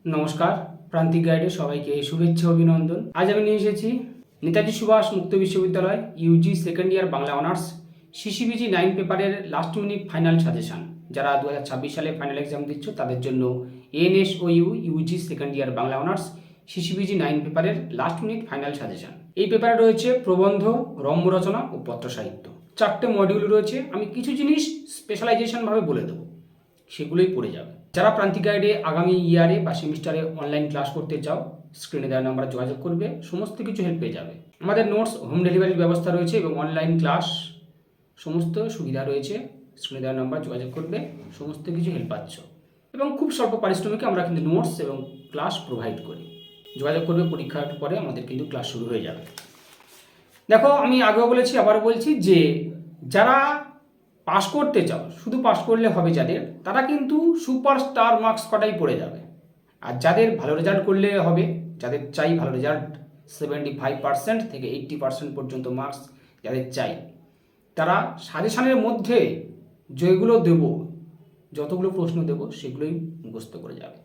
নমস্কার, প্রান্তিক গাইডে সবাইকে শুভেচ্ছা অভিনন্দন। আজ আমি নিয়ে এসেছি নেতাজি সুভাষ মুক্ত বিশ্ববিদ্যালয় Yuji second year Bangla honours CCBG 9 পেপারের লাস্ট মিনিট ফাইনাল সাজেশন। যারা 2026 সালে ফাইনাল এক্সাম দিচ্ছ তাদের জন্য NSOU Yuji second year Bangla honours CCBG 9 পেপারের লাস্ট মিনিট ফাইনাল সাজেশন। এই পেপারে রয়েছে প্রবন্ধ, রম্য রচনা ও পত্র সাহিত্য। 4টে মডিউল রয়েছে। আমি কিছু জিনিস স্পেশালাইজেশনভাবে বলে দেবো, সেগুলোই পড়ে যাবে। যারা প্রান্তিক গাইডে আগামী ইয়ারে বা সেমিস্টারে অনলাইন ক্লাস করতে চাও, স্ক্রিনে দেওয়া নাম্বারে যোগাযোগ করবে, সমস্ত কিছু হেল্প পেয়ে যাবে। আমাদের নোটস, হোম ডেলিভারির ব্যবস্থা রয়েছে এবং অনলাইন ক্লাস সমস্ত সুবিধা রয়েছে। স্ক্রিনে দেওয়া নাম্বার যোগাযোগ করবে, সমস্ত কিছু হেল্প পাচ্ছ এবং খুব স্বল্প পারিশ্রমিকে আমরা কিন্তু নোটস এবং ক্লাস প্রোভাইড করি। যোগাযোগ করবে, পরীক্ষার পরে আমাদের কিন্তু ক্লাস শুরু হয়ে যাবে। দেখো, আমি আগেও বলেছি, আবারও বলছি যে যারা পাস করতে চাও, শুধু পাস করলে হবে যাদের, তারা কিন্তু সুপারস্টার মার্কস কটাই পড়ে যাবে। আর যাদের ভালো রেজাল্ট করলে হবে, যাদের চাই ভালো রেজাল্ট, 75% থেকে 80% পর্যন্ত মার্কস যাদের চাই, তারা সাজেশানের মধ্যে যেগুলো দেব, যতগুলো প্রশ্ন দেব সেগুলোই মুখস্থ করে যাবে।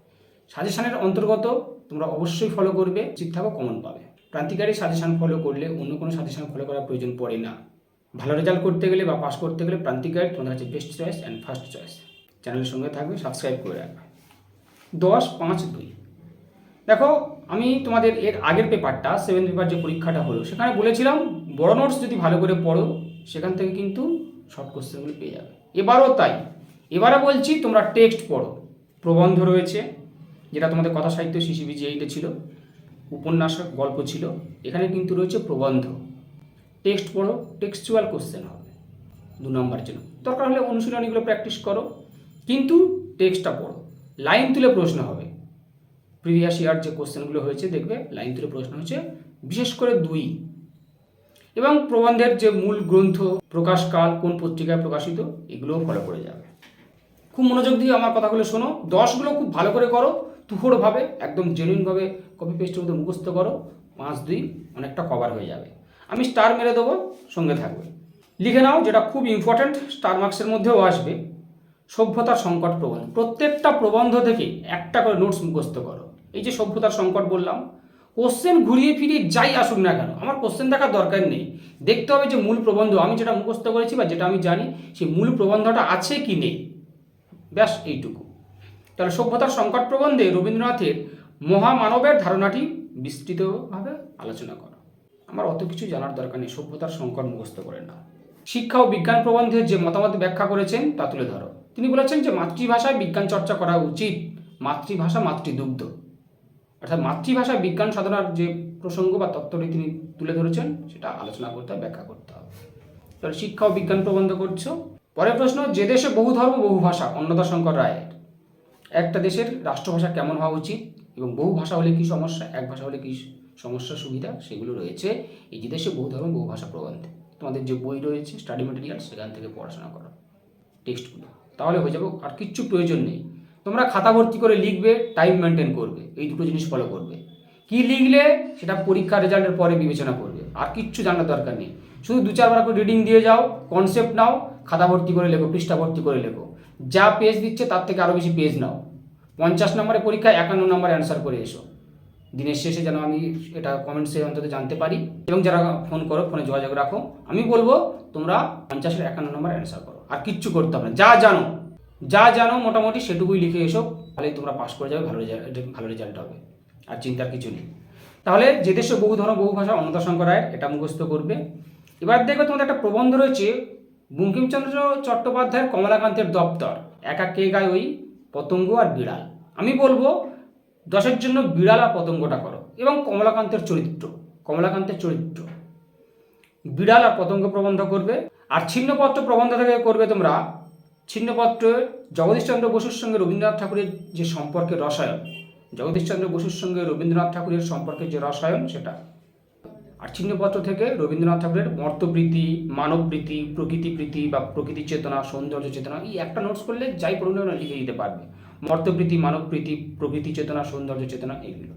সাজেশানের অন্তর্গত তোমরা অবশ্যই ফলো করবে, ঠিক থাকো, কমন পাবে। প্রান্তিকারী সাজেশান ফলো করলে অন্য কোনো সাজেশান ফলো করার প্রয়োজন পড়ে না। ভালো রেজাল্ট করতে গেলে বা পাস করতে গেলে প্রান্তিক গাইড তোমাদের কাছে best choice and first choice. চ্যানেলের সঙ্গে থাকবে, সাবস্ক্রাইব করে রাখবে। 10-5-2 দেখো, আমি তোমাদের এর আগের পেপারটা 7 পেপার যে পরীক্ষাটা হলো সেখানে বলেছিলাম বড় নোটস যদি ভালো করে পড়ো সেখান থেকে কিন্তু শর্ট কোশ্চেনগুলো পেয়ে যাবে। এবারও তাই, এবারে বলছি তোমরা টেক্সট পড়ো। প্রবন্ধ রয়েছে, যেটা তোমাদের কথা সাহিত্য সিসিবিজি 8-এ ছিল, উপন্যাস গল্প ছিল, এখানে কিন্তু রয়েছে প্রবন্ধ। টেক্সট পড়ো, টেক্সচুয়াল কোশ্চেন হবে 2 নম্বরের জন্য। দরকার হলে অনুশীলনীগুলো প্র্যাকটিস করো, কিন্তু টেক্সটটা পড়ো। লাইন তুলে প্রশ্ন হবে। প্রিভিয়াস ইয়ার যে কোশ্চেনগুলো হয়েছে দেখবে লাইন তুলে প্রশ্ন হচ্ছে, বিশেষ করে 2 এবং প্রবন্ধের যে মূল গ্রন্থ, প্রকাশকাল, কোন পত্রিকায় প্রকাশিত, এগুলোও ফলো করে যাবে। খুব মনোযোগ দিয়ে আমার কথাগুলো শোনো। 10গুলো খুব ভালো করে করো, তুখোড়ভাবে, একদম জেনুইনভাবে কপি পেস্টের মধ্যে মুখস্থ করো। 5-2 অনেকটা কভার হয়ে যাবে। আমি স্টার মেরে দেবো, সঙ্গে থাকবে। লিখে নাও, যেটা খুব ইম্পর্ট্যান্ট, স্টার মার্কসের মধ্যেও আসবে, সভ্যতার সংকট প্রবন্ধ। প্রত্যেকটা প্রবন্ধ থেকে একটা করে নোটস মুখস্থ করো। এই যে সভ্যতার সংকট বললাম, কোশ্চেন ঘুরিয়ে ফিরিয়ে যাই আসুক না কেন, আমার কোশ্চেন দেখার দরকার নেই। দেখতে হবে যে মূল প্রবন্ধ, আমি যেটা মুখস্থ করেছি বা যেটা আমি জানি, সেই মূল প্রবন্ধটা আছে কি নেই, ব্যাস এইটুকু। তাহলে সভ্যতার সংকট প্রবন্ধে রবীন্দ্রনাথের মহামানবের ধারণাটি বিস্তৃতভাবে আলোচনা করো। আমার অত কিছু জানার দরকার নেই, সভ্যতার সংকট মুখস্থ করে নাও। শিক্ষা ও বিজ্ঞান প্রবন্ধে যে মতামত ব্যাখ্যা করেছেন তা তুলে ধরো। তিনি বলেছেন যে মাতৃভাষায় বিজ্ঞান চর্চা করা উচিত, মাতৃভাষা মাতৃদুগ্ধ। অর্থাৎ মাতৃভাষায় বিজ্ঞান সাধনার যে প্রসঙ্গ বা তত্ত্বটি তিনি তুলে ধরেছেন সেটা আলোচনা করতে হবে, ব্যাখ্যা করতে হবে। তাহলে শিক্ষা ও বিজ্ঞান প্রবন্ধ করছো। পরের প্রশ্ন, যে দেশে বহু ধর্ম বহু ভাষা, অন্নদাশঙ্কর রায়ের। একটা দেশের রাষ্ট্রভাষা কেমন হওয়া উচিত এবং বহু ভাষা হলে কী সমস্যা, এক ভাষা হলে কী সমস্যা সুবিধা, সেগুলো রয়েছে এই যে দেশে বহু ধর্ম বহু ভাষা প্রবন্ধে। তোমাদের যে বই রয়েছে স্টাডি মেটেরিয়াল, সেখান থেকে পড়াশোনা করো টেক্সটগুলো, তাহলে হয়ে যাবে। আর কিচ্ছু প্রয়োজন নেই। তোমরা খাতা ভর্তি করে লিখবে, টাইম মেনটেন করবে, এই দুটো জিনিস ফলো করবে। কি লিখলে সেটা পরীক্ষা রেজাল্টের পরে বিবেচনা করবে, আর কিচ্ছু জানার দরকার নেই। শুধু 2-4 বার করে রিডিং দিয়ে যাও, কনসেপ্ট নাও, খাতা ভর্তি করে লেখো, পৃষ্ঠা ভর্তি করে লেখো। যা পেজ দিচ্ছে তার থেকে আরও বেশি পেজ নাও। 50 নম্বরের পরীক্ষায় 51 নম্বর অ্যান্সার করে এসো। দিনের শেষে যেন আমি এটা কমেন্টসে অন্তত জানতে পারি। এবং যারা ফোন করো, ফোনে যোগাযোগ রাখো। আমি বলবো তোমরা 50-এর 51 নম্বর অ্যান্সার করো, আর কিচ্ছু করতে হবে না। যা জানো মোটামুটি সেটুকুই লিখে এসো, তাহলেই তোমরা পাস করে যাবে, ভালো রেজাল্ট হবে, আর চিন্তার কিছু নেই। তাহলে যে দেশে বহু ধর্ম বহু ভাষা, অন্নদাশঙ্কর রায়ের, এটা মুখস্থ করবে। এবার দেখবে তোমাদের একটা প্রবন্ধ রয়েছে, বঙ্কিমচন্দ্র চট্টোপাধ্যায়ের কমলাকান্তের দপ্তর, একা কে গায় ওই, পতঙ্গ আর বিড়াল। আমি বলবো 10-এর জন্য বিড়াল আর পতঙ্গটা করো, এবং কমলাকান্তের চরিত্র, বিড়াল আর পতঙ্গ প্রবন্ধ করবে। আর ছিন্নপত্র প্রবন্ধ থেকে করবে তোমরা ছিন্নপত্রে জগদীশচন্দ্র বসুর সঙ্গে রবীন্দ্রনাথ ঠাকুরের যে সম্পর্কের রসায়ন, জগদীশচন্দ্র বসুর সঙ্গে রবীন্দ্রনাথ ঠাকুরের সম্পর্কের যে রসায়ন সেটা। আর ছিন্নপত্র থেকে রবীন্দ্রনাথ ঠাকুরের মর্তপ্রীতি, মানবপ্রীতি, প্রকৃতিপ্রীতি বা প্রকৃতি চেতনা, সৌন্দর্য চেতনা, এই একটা নোটস করলে যাই পড়ুন না লিখে দিতে পারবে। মর্তপ্রীতি, মানবপ্রীতি, প্রকৃতি চেতনা, সৌন্দর্য চেতনা, এগুলো।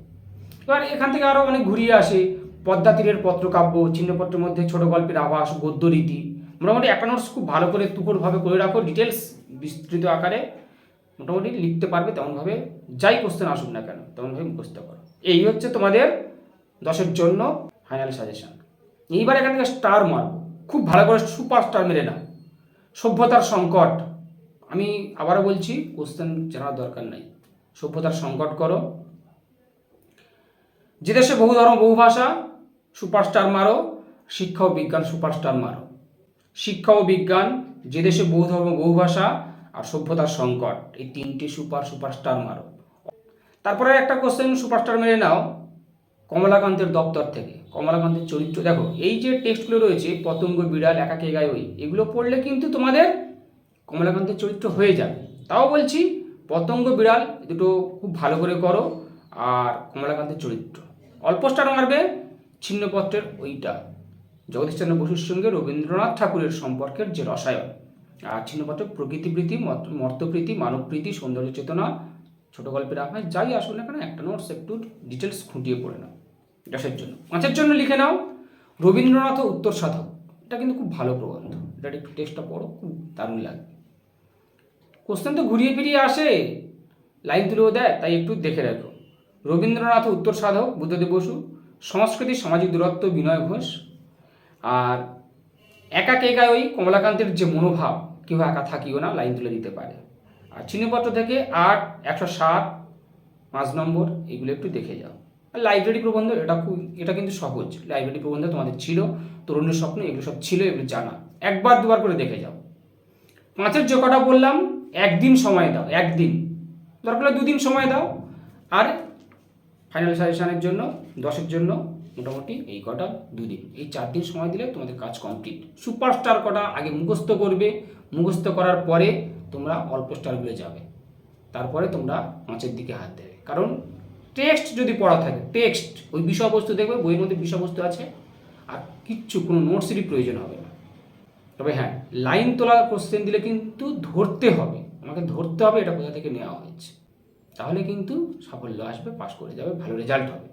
এবার এখান থেকে আরও অনেক ঘুরিয়ে আসে, পদ্মা তীরের পত্রকাব্য, ছিন্নপত্রের মধ্যে ছোট গল্পের আভাস, গদ্যরীতি। মোটামুটি একটা নোটস খুব ভালো করে তুকোড়ভাবে করে রাখো, ডিটেলস বিস্তৃত আকারে। মোটামুটি লিখতে পারবে, তেমনভাবে যাই কোশ্চেন আসুক না কেন তেমনভাবে মুখস্থ করো। এই হচ্ছে তোমাদের 10-এর জন্য ফাইনাল সাজেশন। এইবার এখান থেকে স্টার মারব, খুব ভালো করে সুপার স্টার মেরে নাও। সভ্যতার সংকট, আমি আবারও বলছি কোশ্চেন জানার দরকার নাই, সভ্যতার সংকট করো। যে দেশে বহু ধর্ম বহু ভাষা, সুপারস্টার মারো। শিক্ষা ও বিজ্ঞান, সুপারস্টার মারো। শিক্ষা ও বিজ্ঞান, যে দেশে বহু ধর্ম বহু ভাষা আর সভ্যতার সংকট, এই তিনটি সুপারস্টার মারো। তারপরে একটা কোশ্চেন সুপারস্টার মেরে নাও কমলাকান্তের দপ্তর থেকে। কমলাকান্তের চরিত্র দেখো, এই যে টেক্সটগুলো রয়েছে পতঙ্গ, বিড়াল, একাকে গায়ে ওই, এগুলো পড়লে কিন্তু তোমাদের কমলাকান্তের চরিত্র হয়ে যাবে। তাও বলছি পতঙ্গ, বিড়াল দুটো খুব ভালো করে করো, আর কমলাকান্তের চরিত্র। অল্প স্টার মারবে ছিন্নপত্রের ওইটা, জগদীশচন্দ্র বসুর সঙ্গে রবীন্দ্রনাথ ঠাকুরের সম্পর্কের যে রসায়ন। আর ছিন্নপত্র প্রকৃতিপ্রীতি, মর্তপ্রীতি, মানবপ্রীতি, সৌন্দর্য চেতনা, ছোট গল্পের আভাস, যাই আসুন না কেন একটা নোটস একটু ডিটেলস খুঁটিয়ে পড়ে নাও। 10-এর জন্য 5-এর জন্য লিখে নাও রবীন্দ্রনাথ ও উত্তর সাধক। এটা কিন্তু খুব ভালো প্রবন্ধ, এটা একটু টেক্সটটা পড়ো, খুব দারুণ লাগবে। কোশ্চেন তো ঘুরিয়ে ফিরিয়ে আসে, লাইন তুলেও দেয়, তাই একটু দেখে রাখো। রবীন্দ্রনাথ ও উত্তর সাধক, বুদ্ধদেব বসু। সংস্কৃতি সামাজিক দূরত্ব, বিনয় ঘোষ। আর একাকে গায়ে ওই, কমলাকান্তের যে মনোভাব, কেউ একা থাকিও না, লাইন তুলে দিতে পারে। আর চিহ্নপত্র থেকে 8, 107, 5 নম্বর, এগুলো একটু দেখে যাও। আর লাইব্রেরি প্রবন্ধ, এটা কিন্তু সহজ। লাইব্রেরি প্রবন্ধ তোমাদের ছিল, তরুণের স্বপ্ন, এগুলো সব ছিল, এগুলো জানা, একবার দুবার করে দেখে যাও। 5-এর যে কটা বললাম, একদিন সময় দাও, একদিন, দরকার হলে 2 দিন সময় দাও। আর ফাইনাল সাজেশনের জন্য 10-এর জন্য মোটামুটি এই কটা 2 দিন, এই 4 দিন সময় দিলে তোমাদের কাজ কমপ্লিট। সুপারস্টার কটা আগে মুখস্থ করবে, মুখস্থ করার পরে তোমরা অল্প স্টারগুলো যাবে, তারপরে তোমরা 5-এর দিকে হাত দেবে। কারণ টেক্সট যদি পড়া থাকে, টেক্সট ওই বিষয়বস্তু দেখবে, বইয়ের মধ্যে বিষয়বস্তু আছে, আর কিচ্ছু কোনো নোটসেরই প্রয়োজন হবে না। তবে হ্যাঁ, লাইন তোলা কোশ্চেন দিলে কিন্তু ধরতে হবে, আমাকে ধরতে হবে এটা কোথা থেকে নেওয়া হয়েছে, তাহলে কিন্তু সাফল্য আসবে, পাস করে যাবে, ভালো রেজাল্ট হবে।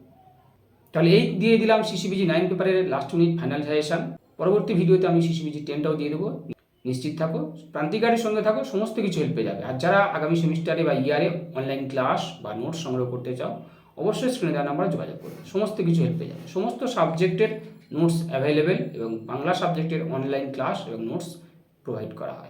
তাহলে এই দিয়ে দিলাম সিসিবিজি 9 পেপারের লাস্ট মিনিট ফাইনাল সাজেশন। পরবর্তী ভিডিওতে আমি সিসিবিজি 10টাও দিয়ে দেবো, নিশ্চিত থাকো, প্রান্তিক গাইডের সঙ্গে থাকো, সমস্ত কিছু হেল্প পেয়ে যাবে। আর যারা আগামী সেমিস্টারে বা ইয়ারে অনলাইন ক্লাস বা নোটস সংগ্রহ করতে চাও, অবশ্যই স্ক্রিনে দেওয়া নাম্বারে যোগাযোগ করবে, সমস্ত কিছু হেল্প পেয়ে যাবে। সমস্ত সাবজেক্টের নোটস অ্যাভেলেবেল এবং বাংলা সাবজেক্টের অনলাইন ক্লাস এবং নোটস প্রোভাইড করা হয়।